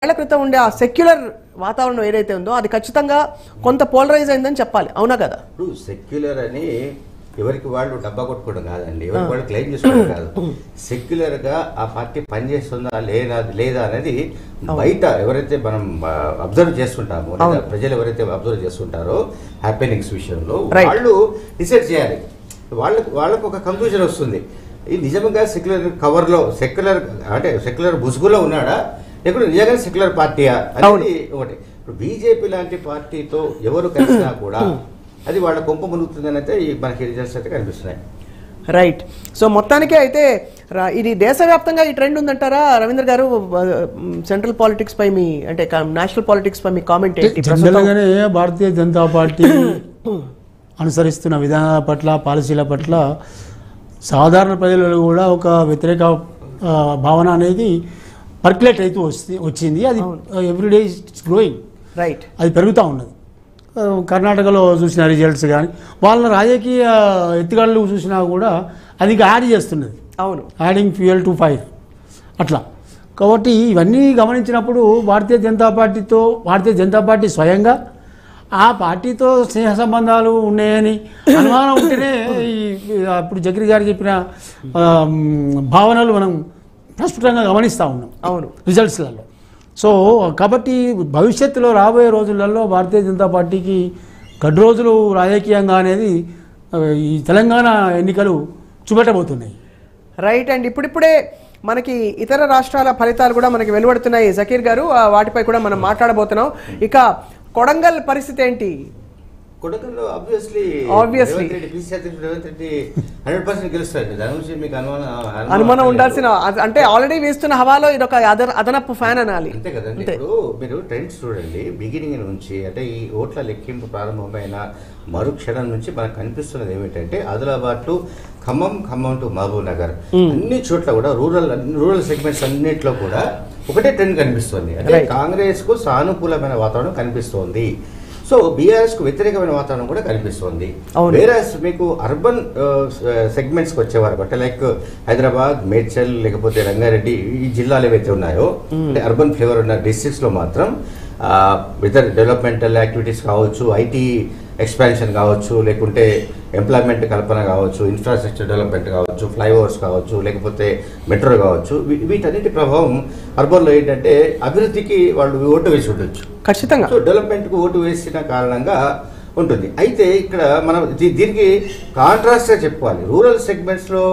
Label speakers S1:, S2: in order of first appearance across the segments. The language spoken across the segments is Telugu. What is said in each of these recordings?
S1: ఏళ్ల క్రితం ఉండే ఆ సెక్యులర్ వాతావరణం ఏదైతే ఉందో అది ఖచ్చితంగా కొంత పోలరైజ్ అయిందని చెప్పాలి, అవునా కదా?
S2: ఇప్పుడు సెక్యులర్ అని ఎవరికి వాళ్ళు డబ్బా కొట్టుకోవడం కాదండి, ఎవరికి వాళ్ళు క్లెయిమ్ చేసుకోవడం కాదు. సెక్యులర్ గా ఆ పార్టీ పనిచేస్తుందా లేదా అనేది బయట ఎవరైతే మనం అబ్జర్వ్ చేస్తుంటామో, లేదా ప్రజలు ఎవరైతే అబ్జర్వ్ చేస్తుంటారో హ్యాపెనింగ్స్ విషయంలో వాళ్ళు డిసైడ్ చేయాలి. వాళ్ళకు ఒక కంక్లూజన్ వస్తుంది, ఇది నిజంగా సెక్యులర్ కవర్ లో సెక్యులర్ ముసుగులో ఉన్నాడా లేకుంటే నిజంగా సెక్యులర్ పార్టీయా అనేది ఒకటి. ఇప్పుడు బీజేపీ లాంటి పార్టీతో ఎవరు కలిసినా కూడా అది వాళ్ళ కొంప మునుగుతుందని అయితే మనకి రిజల్ట్స్ అయితే కనిపిస్తున్నాయి.
S1: రైట్. సో మొత్తానికి అయితే ఇది దేశవ్యాప్తంగా ఈ ట్రెండ్ ఉందంటారా రవీంద్ర గారు? సెంట్రల్ పాలిటిక్స్ పై మీ అంటే నేషనల్ పాలిటిక్స్ పై మీ కామెంట్ ఏంటి?
S3: జనరల్గానే భారతీయ జనతా పార్టీ అనుసరిస్తున్న విధానాల పట్ల, పాలసీల పట్ల సాధారణ ప్రజలలో కూడా ఒక వ్యతిరేక భావన అనేది పర్క్యులేట్ అయితే వచ్చింది. అది ఎవ్రీడే గ్రోయింగ్,
S1: రైట్,
S3: అది పెరుగుతూ ఉన్నది. కర్ణాటకలో చూసిన రిజల్ట్స్ కానీ వాళ్ళ రాజకీయ ఎత్తుగడలు చూసినా కూడా అది యాడ్ చేస్తున్నది.
S1: అవును,
S3: యాడింగ్ ఫ్యూయల్ టు ఫైర్ అట్లా. కాబట్టి ఇవన్నీ గమనించినప్పుడు భారతీయ జనతా పార్టీ స్వయంగా ఆ పార్టీతో స్నేహ సంబంధాలు ఉన్నాయని అనుమానం ఉంటేనే ఇప్పుడు జగ్రి గారు చెప్పిన భావనలు మనం ప్రస్ఫుటంగా గమనిస్తూ ఉన్నాం
S1: అవును
S3: రిజల్ట్స్లలో. సో కాబట్టి భవిష్యత్తులో రాబోయే రోజులలో భారతీయ జనతా పార్టీకి గడ్డు రోజులు రాజకీయంగా అనేది ఈ తెలంగాణ ఎన్నికలు చూపెట్టబోతున్నాయి.
S1: రైట్. అండ్ ఇప్పుడిప్పుడే మనకి ఇతర రాష్ట్రాల ఫలితాలు కూడా మనకి వెలువడుతున్నాయి జకీర్ గారు, వాటిపై కూడా మనం మాట్లాడబోతున్నాం. ఇక కొడంగల్ పరిస్థితి ఏంటి?
S2: కొడంగల్లో ఆబ్వియస్లీ రేవంత్ రెడ్డి 100% గెలుస్తారు. దాని గురించి మీకు
S1: అనుమానం ఉండాల్సిన, అంటే ఆల్రెడీ వేస్తున్న హవాలో ఇది ఒక అదనపు ఫ్యాన్ అనాలి.
S2: అంతే కదండి. ఇప్పుడు మీరు ట్రెండ్స్ చూడండి, బిగినింగ్ నుంచి అంటే ఈ ఓట్ల లెక్కింపు ప్రారంభమైన మరుక్షణం నుంచి మనకు కనిపిస్తున్నది ఏమిటంటే ఆదిలాబాద్ టు ఖమ్మం టు మహబూబ్ నగర్ అన్ని చోట్ల కూడా రూరల్ సెగ్మెంట్స్ అన్నింటిలో కూడా ఒకటే ట్రెండ్ కనిపిస్తుంది. అంటే కాంగ్రెస్ కు సానుకూలమైన వాతావరణం కనిపిస్తోంది. సో బీఆర్ఎస్ కు వ్యతిరేకమైన వాతావరణం కూడా కనిపిస్తుంది. వేరే మీకు అర్బన్ సెగ్మెంట్స్ కి వచ్చేవారు అంటే లైక్ హైదరాబాద్, మేడ్చల్, లేకపోతే రంగారెడ్డి ఈ జిల్లాలు ఏవైతే ఉన్నాయో అంటే అర్బన్ ఫ్లేవర్ ఉన్న డిస్ట్రిక్ట్స్ లో మాత్రం ఇతర డెవలప్మెంటల్ యాక్టివిటీస్ కావచ్చు, ఐటీ ఎక్స్పాన్షన్ కావచ్చు, లేకుంటే ఎంప్లాయ్మెంట్ కల్పన కావచ్చు, ఇన్ఫ్రాస్ట్రక్చర్ డెవలప్మెంట్ కావచ్చు, ఫ్లైఓవర్స్ కావచ్చు, లేకపోతే మెట్రో కావచ్చు, వీటన్నిటి ప్రభావం అర్బన్లో ఏంటంటే అభివృద్ధికి వాళ్ళు ఓటు వేసి ఉండొచ్చు
S1: ఖచ్చితంగా.
S2: సో డెవలప్మెంట్కు ఓటు వేసిన కారణంగా ఉంటుంది. అయితే ఇక్కడ మనం దీనికి కాంట్రాస్ట్గా చెప్పుకోవాలి. రూరల్ సెగ్మెంట్స్లో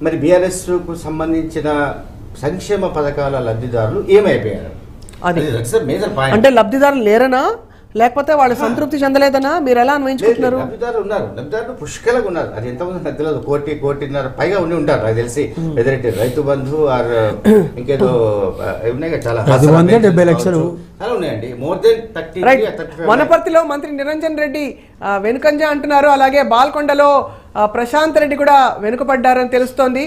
S2: మరి బీఆర్ఎస్కు సంబంధించిన సంక్షేమ పథకాల లబ్ధిదారులు ఏమైపోయారు?
S1: అంటే లబ్ధిదారులు లేరనా లేకపోతే వాళ్ళు సంతృప్తి చెందలేదనా మీరు ఎలా అన్వయించుకుంటున్నారు?
S2: లబ్ధిదారులు పుష్కలంగా ఉన్నారు. అది ఎంతమంది నాకు తెలియదు, కోటిన్నర పైగా ఉండి ఉంటారు నాకు తెలిసి. ఎదురైతే రైతు బంధు ఆర్ ఇంకేదో ఉన్నాయి చాలా
S3: 70 లక్షలు
S2: చాలా ఉన్నాయండి. More than 30.
S1: వనపర్తిలో మంత్రి నిరంజన్ రెడ్డి వెనుకంజ అంటున్నారు, అలాగే బాల్కొండలో ప్రశాంత్ రెడ్డి కూడా వెనుకబడ్డారని తెలుస్తోంది.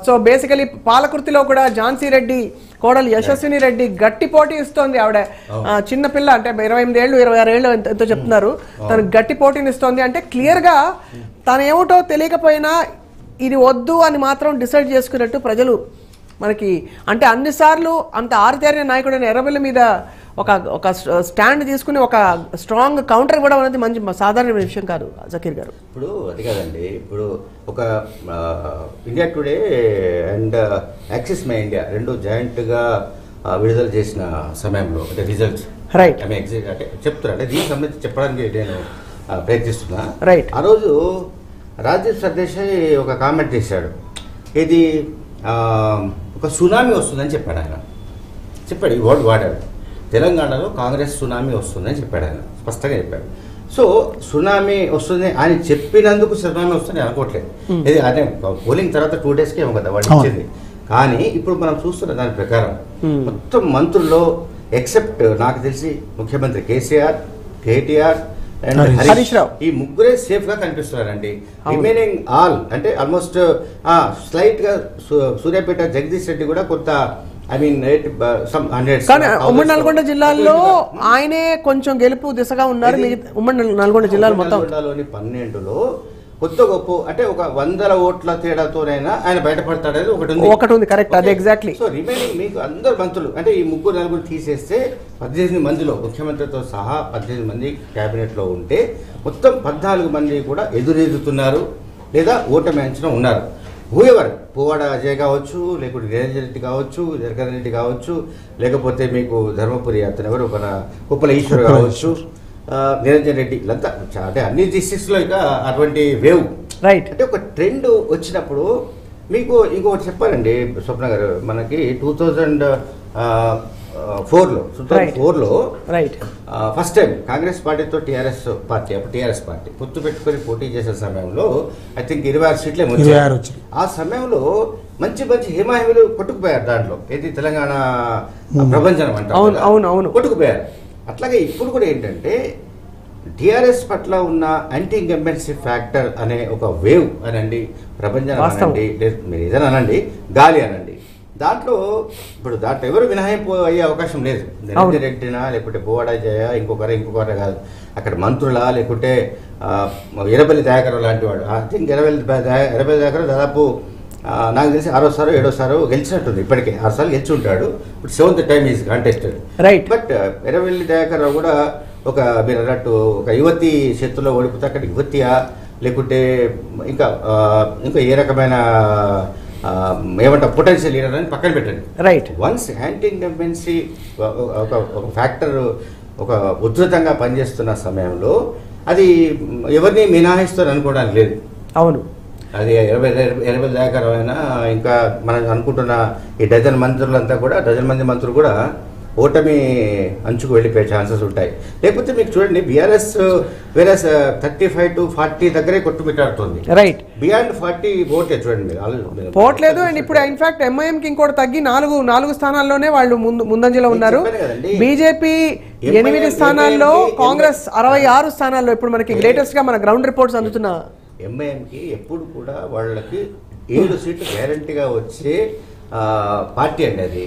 S1: సో బేసికలీ పాలకుర్తిలో కూడా ఝాన్సీ రెడ్డి కోడలు యశస్విని రెడ్డి గట్టి పోటీ ఇస్తోంది. ఆవిడ చిన్న పిల్ల అంటే 28 ఏళ్ళు 26 ఏళ్ళు ఎంతో చెప్తున్నారు, తను గట్టి పోటీని ఇస్తోంది. అంటే క్లియర్గా తను ఏమిటో తెలియకపోయినా ఇది వద్దు అని మాత్రం డిసైడ్ చేసుకున్నట్టు ప్రజలు మనకి అంటే అన్నిసార్లు అంత ఆరితేరిన నాయకుడైన ఎర్రబెల్లి మీద ఒక స్టాండ్ తీసుకుని ఒక స్ట్రాంగ్ కౌంటర్ ఇవ్వడం అనేది మంచి సాధారణ విషయం కాదు జకీర్ గారు.
S2: ఇప్పుడు అది కాదండి, ఇప్పుడు ఒక India today and axis my India రెండు జాయింట్గా విడుదల చేసిన సమయంలో అంటే రిజల్ట్స్
S1: రైట్
S2: అంటే చెప్తున్నా అంటే దీనికి సంబంధించి చెప్పడానికి నేను ప్రయత్నిస్తున్నా.
S1: రైట్.
S2: ఆ రోజు రాజీవ్ సర్దేశాయ్ ఒక కామెంట్ చేశాడు, ఇది ఒక సునామీ వస్తుందని చెప్పాడు. ఆయన చెప్పాడు, ఈ వర్డ్ వాడాడు, తెలంగాణలో కాంగ్రెస్ సునామీ వస్తుందని చెప్పాడు. ఆయన స్పష్టంగా చెప్పాడు. సో సునామీ వస్తుంది ఆయన చెప్పినందుకు సునామీ వస్తుంది అనుకోవట్లేదు. ఇది అదే పోలింగ్ తర్వాత 2 daysకి ఏమో కదా వాళ్ళు ఇచ్చింది. కానీ ఇప్పుడు మనం చూస్తున్న దాని ప్రకారం మొత్తం మంత్రుల్లో ఎక్సెప్ట్ నాకు తెలిసి ముఖ్యమంత్రి కేసీఆర్, కేటీఆర్ అండ్ హరీష్ రావు ఈ ముగ్గురే సేఫ్ గా కనిపిస్తున్నారండి. రిమైనింగ్ ఆల్ అంటే ఆల్మోస్ట్ స్లైట్ గా సూర్యాపేట జగదీష్ రెడ్డి కూడా కొంత
S1: కానీ ఉమ్మడి నల్గొండ జిల్లాలో ఆయనే కొంచెం గెలుపు దిశగా ఉన్నారు. ఉమ్మడి నల్గొండ జిల్లాలో మొత్తం
S2: 12లో కొత్త గొప్ప అంటే ఒక 100 ఓట్ల తేడాతోనైనా ఆయన బయటపడతాడనేది
S1: ఒకటి ఉంది కరెక్ట్ అదే ఎగ్జాక్ట్లీ.
S2: సో రిమైనింగ్ మీకు అందరు మంత్రులు అంటే ఈ 3-4 తీసేస్తే 18 మందిలో ముఖ్యమంత్రితో సహా 18 మంది క్యాబినెట్లో ఉంటే మొత్తం 14 మంది కూడా ఎదురెదుతున్నారు లేదా ఓటమి అంచనా ఉన్నారు. హూఎవర్ పువ్వాడ అజయ్ కావచ్చు, లేకుంటే నిరంజన్ రెడ్డి కావచ్చు, జగన్ రెడ్డి కావచ్చు, లేకపోతే మీకు ధర్మపురి అతను ఎవరు మన కుప్పల ఈశ్వర్ కావచ్చు, నిరంజన్ రెడ్డి వీళ్ళంతా అంటే అన్ని డిస్ట్రిక్ట్స్లో ఇక అటువంటి వేవ్
S1: రైట్.
S2: అంటే ఒక ట్రెండ్ వచ్చినప్పుడు మీకు ఇంకొకటి చెప్పాలండి స్వప్న గారు, మనకి 2004లో
S1: రైట్
S2: ఫస్ట్ టైం కాంగ్రెస్ పార్టీతో టీఆర్ఎస్ పార్టీ పొత్తు పెట్టుకొని పోటీ చేసే సమయంలో ఐ థింక్ 26 సీట్లే వచ్చాయి. ఆ సమయంలో మంచి హిమాహిమలు కొట్టుకుపోయారు దాంట్లో, ఏది తెలంగాణ ప్రభంజనం అంటారు కొట్టుకుపోయారు. అట్లాగే ఇప్పుడు కూడా ఏంటంటే టీఆర్ఎస్ పట్ల ఉన్న యాంటీ ఇంకంబెన్సీ ఫ్యాక్టర్ అనే ఒక వేవ్ అనండి, ప్రభంజనం అనండి, మీరు ఏదైనా అనండి, గాలి అనండి, దాంట్లో ఎవరు మినహాయింపు అయ్యే అవకాశం లేదు. నిరంజన్ రెడ్డినా లేకుంటే పువ్వాడ జయ ఇంకొకరు కాదు, అక్కడ మంత్రులా లేకుంటే ఎర్రబెల్లి దయాకర్ లాంటి వాడు. ఐ థింక్ ఎర్రబెల్లి దయాకర్ దాదాపు నాకు తెలిసి 6వ సారో 7వ సారో గెలిచినట్టుంది, ఇప్పటికే 6 సార్లు గెలిచి ఉంటాడు. ఇప్పుడు 7th time is contested right. But Errabelli Dayakar కూడా మీరు అన్నట్టు ఒక యువతి చేతుల్లో ఓడిపోతే అక్కడ యువతియా లేకుంటే ఇంకా ఏ రకమైన ఏమంటారు పొటెన్షియల్ లీడర్ అని పక్కన పెట్టండి
S1: రైట్.
S2: వన్స్ యాంటీ ఇంకంబెన్సీ ఒక ఫ్యాక్టర్ ఒక ఉధృతంగా పనిచేస్తున్న సమయంలో అది ఎవరిని మినహాయిస్తారు అనుకోవడానికి లేదు.
S1: అవును,
S2: అది 80 దాకా అయినా ఇంకా మనం అనుకుంటున్న ఈ డజన్ మంది మంత్రులు కూడా ఓటమి అంచుకు వెళ్ళిపోయే ఛాన్సెస్ ఉంటాయి. లేకపోతే మీకు చూడండి బీఆర్ఎస్ వేరే 35 to 40 దగ్గరే కొట్టుమిట్టాడుతుంది
S1: రైట్.
S2: బియాండ్ 40 ఓట్లే చూడండి
S1: పోవట్లేదు. అండ్ ఇప్పుడు ఇన్ఫాక్ట్ ఎంఐఎంకి ఇంకోటి తగ్గి 4 స్థానాల్లోనే వాళ్ళు ముందంజలో ఉన్నారు. బీజేపీ 8 స్థానాల్లో, కాంగ్రెస్ 66 స్థానాల్లో. ఇప్పుడు మనకి లేటెస్ట్ గా మన గ్రౌండ్ రిపోర్ట్స్ అందుతున్న
S2: ఎంఐఎంకి ఎప్పుడు కూడా వాళ్ళకి 7 సీట్లు గ్యారంటీగా వచ్చే పార్టీ అండి అది.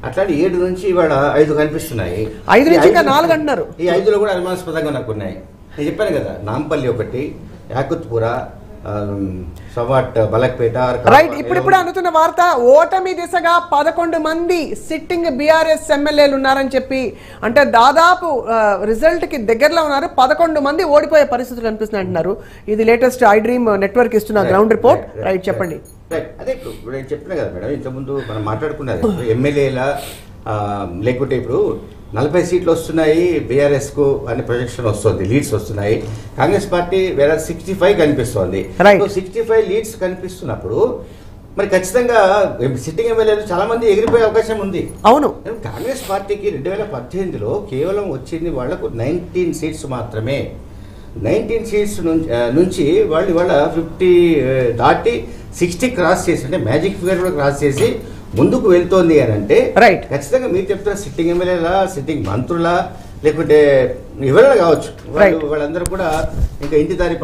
S2: అట్లాంటి 7 నుంచి ఇవాళ 5 కనిపిస్తున్నాయి.
S1: 5 నుంచి ఇంకా 4 అంటున్నారు.
S2: ఈ 5లో కూడా అనుమానాస్పదంగా నాకు ఉన్నాయి. నేను చెప్పాను కదా, నాంపల్లి ఒకటి, యాకుత్పుర, సవాట్, బలక్పేట
S1: రైట్. ఇప్పుడు అందుతున్న వార్త ఓటమి దిశగా 11 మంది సిట్టింగ్ బీఆర్ఎస్ ఎమ్మెల్యేలు ఉన్నారని చెప్పి, అంటే దాదాపు రిజల్ట్ కి దగ్గరలో ఉన్నారు. 11 మంది ఓడిపోయే పరిస్థితులు కనిపిస్తున్నాయి అంటున్నారు. ఇది లేటెస్ట్ ఐ డ్రీమ్ నెట్వర్క్ ఇస్తున్న గ్రౌండ్ రిపోర్ట్. రైట్, చెప్పండి.
S2: అదే ఇప్పుడు నేను చెప్పిన కదా మేడం, ఇంతకుముందు మనం మాట్లాడుకున్నది ఎమ్మెల్యేల లేకుంటే ఇప్పుడు 40 సీట్లు వస్తున్నాయి బీఆర్ఎస్కు అని ప్రొజెక్షన్ వస్తుంది, లీడ్స్ వస్తున్నాయి. కాంగ్రెస్ పార్టీ వేరే 65 కనిపిస్తోంది. 65 లీడ్స్ కనిపిస్తున్నప్పుడు మరి ఖచ్చితంగా సిట్టింగ్ ఎమ్మెల్యేలు చాలా మంది ఎగిరిపోయే అవకాశం ఉంది.
S1: అవును,
S2: కాంగ్రెస్ పార్టీకి 2018లో కేవలం వచ్చింది వాళ్లకు 19 సీట్స్ మాత్రమే. 19 సీట్స్ నుంచి వాళ్ళు ఇవాళ 50 దాటి 60 క్రాస్ చేసి, అంటే మ్యాజిక్ ఫిగర్ కూడా క్రాస్ చేసి ముందుకు వెళ్తోంది అని అంటే
S1: రైట్.
S2: ఖచ్చితంగా మీరు చెప్తున్న సిట్టింగ్ ఎమ్మెల్యేలా, సిట్టింగ్ మంత్రులా, లేకుంటే ఎవరైనా కావచ్చు, వాళ్ళందరూ కూడా ఇంకా ఇంటిదారి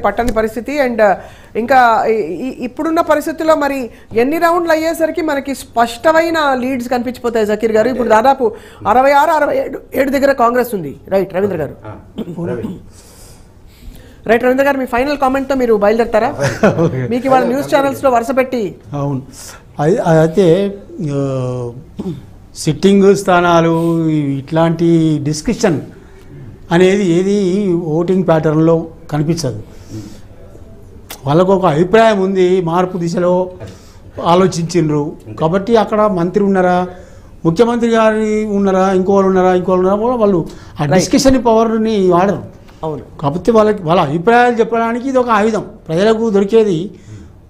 S1: పట్టని పరిస్థితి. అండ్ ఇంకా ఇప్పుడున్న పరిస్థితుల్లో మరి ఎన్ని రౌండ్లు అయ్యేసరికి మనకి స్పష్టమైన లీడ్స్ కనిపించిపోతాయి జకీర్ గారు. ఇప్పుడు దాదాపు 66-67 దగ్గర కాంగ్రెస్ ఉంది. రైట్ రవీంద్ర గారు. రైట్ రవీంద్ర గారు, మీ ఫైనల్ కామెంట్తో మీరు బయలుదేరతారా? మీకు ఇవాళ న్యూస్ ఛానల్స్లో వరుస పెట్టి.
S3: అవును, అయితే సిట్టింగ్ స్థానాలు ఇట్లాంటి డిస్కషన్ అనేది ఏది ఓటింగ్ ప్యాటర్న్లో కనిపించదు. వాళ్ళకు ఒక అభిప్రాయం ఉంది, మార్పు దిశలో ఆలోచించిండ్రు కాబట్టి అక్కడ మంత్రి ఉన్నారా, ముఖ్యమంత్రి గారి ఉన్నారా, ఇంకోళ్ళు ఉన్నారా కూడా వాళ్ళు ఆ డిస్కషన్ పవర్ని వాడరు.
S1: అవును,
S3: కాకపోతే వాళ్ళ అభిప్రాయాలు చెప్పడానికి ఇది ఒక ఆయుధం. ప్రజలకు దొరికేది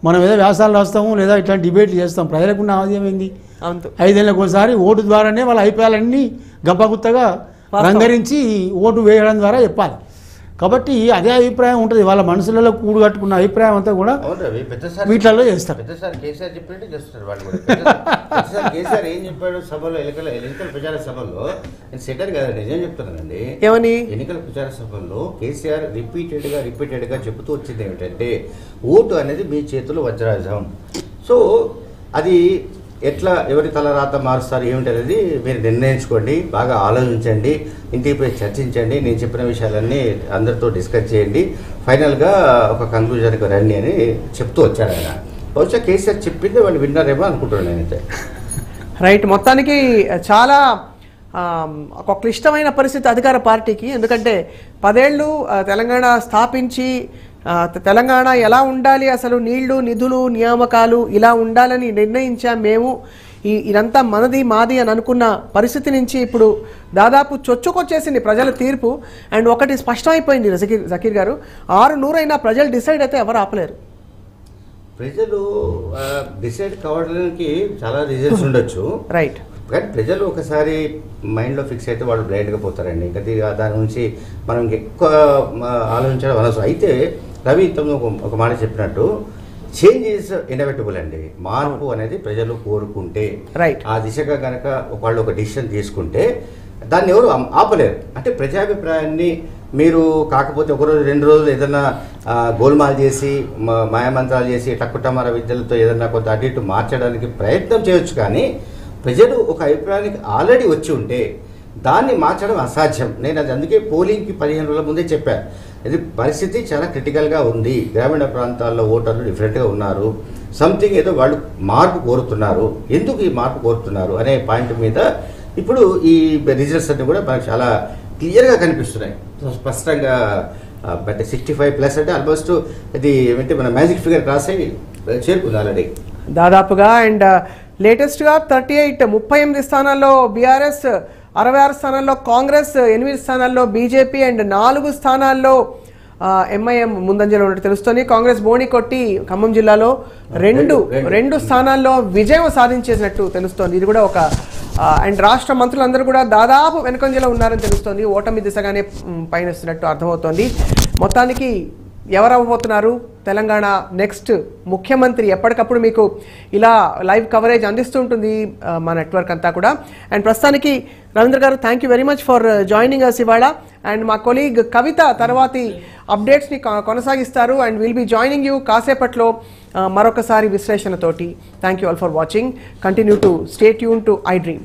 S3: మనం ఏదో వ్యాసాలు రాస్తాము లేదా ఇట్లాంటి డిబేట్లు చేస్తాం. ప్రజలకు ఉన్న ఆయుధం ఏంది? 5 ఏళ్ళకి ఒకసారి ఓటు ద్వారానే వాళ్ళ అభిప్రాయాలన్నీ గంపగుత్తగా రంగరించి ఓటు వేయడం ద్వారా చెప్పాలి. కాబట్టి అదే అభిప్రాయం ఉంటుంది. వాళ్ళ మనసులలో కూడు కట్టుకున్న అభిప్రాయం అంతా కూడా వీటిలలో చేస్తారు.
S2: కేసీఆర్ చెప్పినట్టే చేస్తారు వాళ్ళు కూడా. కేసీఆర్ ఏం చెప్పాడు సభలో, ఎన్నికల ప్రచార సభల్లో, నేను సెటర్ కదా నిజం చెప్తున్నానండి.
S1: ఏమని
S2: ఎన్నికల ప్రచార సభల్లో కేసీఆర్ రిపీటెడ్ గా చెబుతూ వచ్చింది ఏమిటంటే ఓటు అనేది మీ చేతిలో వజ్రాయుధం. సో అది ఎట్లా ఎవరి తలరాత మారుస్తారు ఏమిటి అనేది మీరు నిర్ణయించుకోండి, బాగా ఆలోచించండి, ఇంటికి పోయి చర్చించండి, నేను చెప్పిన విషయాలన్నీ అందరితో డిస్కస్ చేయండి, ఫైనల్గా ఒక కంక్లూజన్కి రండి అని చెప్తూ వచ్చాడు ఆయన. బహుశా కేసీఆర్ చెప్పింది వాళ్ళు విన్నారేమో అనుకుంటున్నాను నేనైతే.
S1: రైట్, మొత్తానికి చాలా ఒక క్లిష్టమైన పరిస్థితి అధికార పార్టీకి. ఎందుకంటే 10 ఏళ్ళు తెలంగాణ స్థాపించి తెలంగాణ ఎలా ఉండాలి, అసలు నీళ్లు నిధులు నియామకాలు ఇలా ఉండాలని నిర్ణయించాం మేము, ఇదంతా మనది మాది అని అనుకున్న పరిస్థితి నుంచి ఇప్పుడు దాదాపు చొచ్చుకొచ్చేసింది ప్రజల తీర్పు. అండ్ ఒకటి స్పష్టమైపోయింది జకీర్ గారు, 600 అయినా ప్రజలు డిసైడ్ అయితే ఎవరు ఆపలేరు.
S2: ప్రజలు డిసైడ్ కావడానికి చాలా రీజన్స్ ఉండొచ్చు, రైట్, కానీ ప్రజలు ఒకసారి మైండ్లో ఫిక్స్ అయితే వాళ్ళు బ్లైండ్గా పోతారండి. ఇంకా దాని నుంచి మనం ఎక్కువ ఆలోచించడం అనవసరం. అయితే రవి ఇంతకు ఒక మాట చెప్పినట్టు చేంజ్ ఈజ్ ఇన్ఎవిటబుల్ అండి. మార్పు అనేది ప్రజలు కోరుకుంటే, రైట్, ఆ దిశగా కనుక వాళ్ళు ఒక డిసిషన్ తీసుకుంటే దాన్ని ఎవరు ఆపలేరు. అంటే ప్రజాభిప్రాయాన్ని మీరు కాకపోతే ఒకరోజు 2 రోజులు ఏదైనా గోల్మాల్ చేసి మాయమంత్రాలు చేసి టక్కుటమార విద్యలతో ఏదైనా కొంత అటు ఇటు మార్చడానికి ప్రయత్నం చేయొచ్చు, కానీ ప్రజలు ఒక అభిప్రాయానికి ఆల్రెడీ వచ్చి ఉంటే దాన్ని మార్చడం అసాధ్యం. నేను అది అందుకే పోలింగ్కి 15 రోజుల ముందే చెప్పాను, ఇది పరిస్థితి చాలా క్రిటికల్గా ఉంది, గ్రామీణ ప్రాంతాల్లో ఓటర్లు డిఫరెంట్గా ఉన్నారు, సంథింగ్ ఏదో వాళ్ళు మార్పు కోరుతున్నారు, ఎందుకు ఈ మార్పు కోరుతున్నారు అనే పాయింట్ మీద ఇప్పుడు ఈ రిజల్ట్స్ అన్ని కూడా మనకు చాలా క్లియర్గా కనిపిస్తున్నాయి, స్పష్టంగా. బట్ 65+ అంటే ఆల్మోస్ట్ ఇది ఏమంటే మన మ్యాజిక్ ఫిగర్ క్రాస్ అయ్యి చేరుకుంది ఆల్రెడీ
S1: దాదాపుగా. అండ్ లేటెస్ట్గా 38 స్థానాల్లో బీఆర్ఎస్, 66 స్థానాల్లో కాంగ్రెస్, 8 స్థానాల్లో బీజేపీ అండ్ 4 స్థానాల్లో ఎంఐఎం ముందంజలో ఉన్నట్టు తెలుస్తుంది. కాంగ్రెస్ బోణి కొట్టి ఖమ్మం జిల్లాలో రెండు స్థానాల్లో విజయం సాధించేసినట్టు తెలుస్తోంది. ఇది కూడా ఒక అండ్ రాష్ట్ర మంత్రులందరూ కూడా దాదాపు వెనుకంజలో ఉన్నారని తెలుస్తోంది. ఓటమి దిశగానే పయనిస్తున్నట్టు అర్థమవుతోంది. మొత్తానికి ఎవరు అవ్వబోతున్నారు తెలంగాణ నెక్స్ట్ ముఖ్యమంత్రి, ఎప్పటికప్పుడు మీకు ఇలా లైవ్ కవరేజ్ అందిస్తూ ఉంటుంది మా నెట్వర్క్ అంతా కూడా. అండ్ ప్రస్తుతానికి Rabindra garu thank you very much for joining us ఇవాళ. అండ్ మా కొలీగ్ కవిత తర్వాతి అప్డేట్స్ని కొనసాగిస్తారు and will be joining you కాసేపట్లో మరొకసారి విశ్లేషణతోటి. Thank you all for watching. Continue to stay tuned to I dream.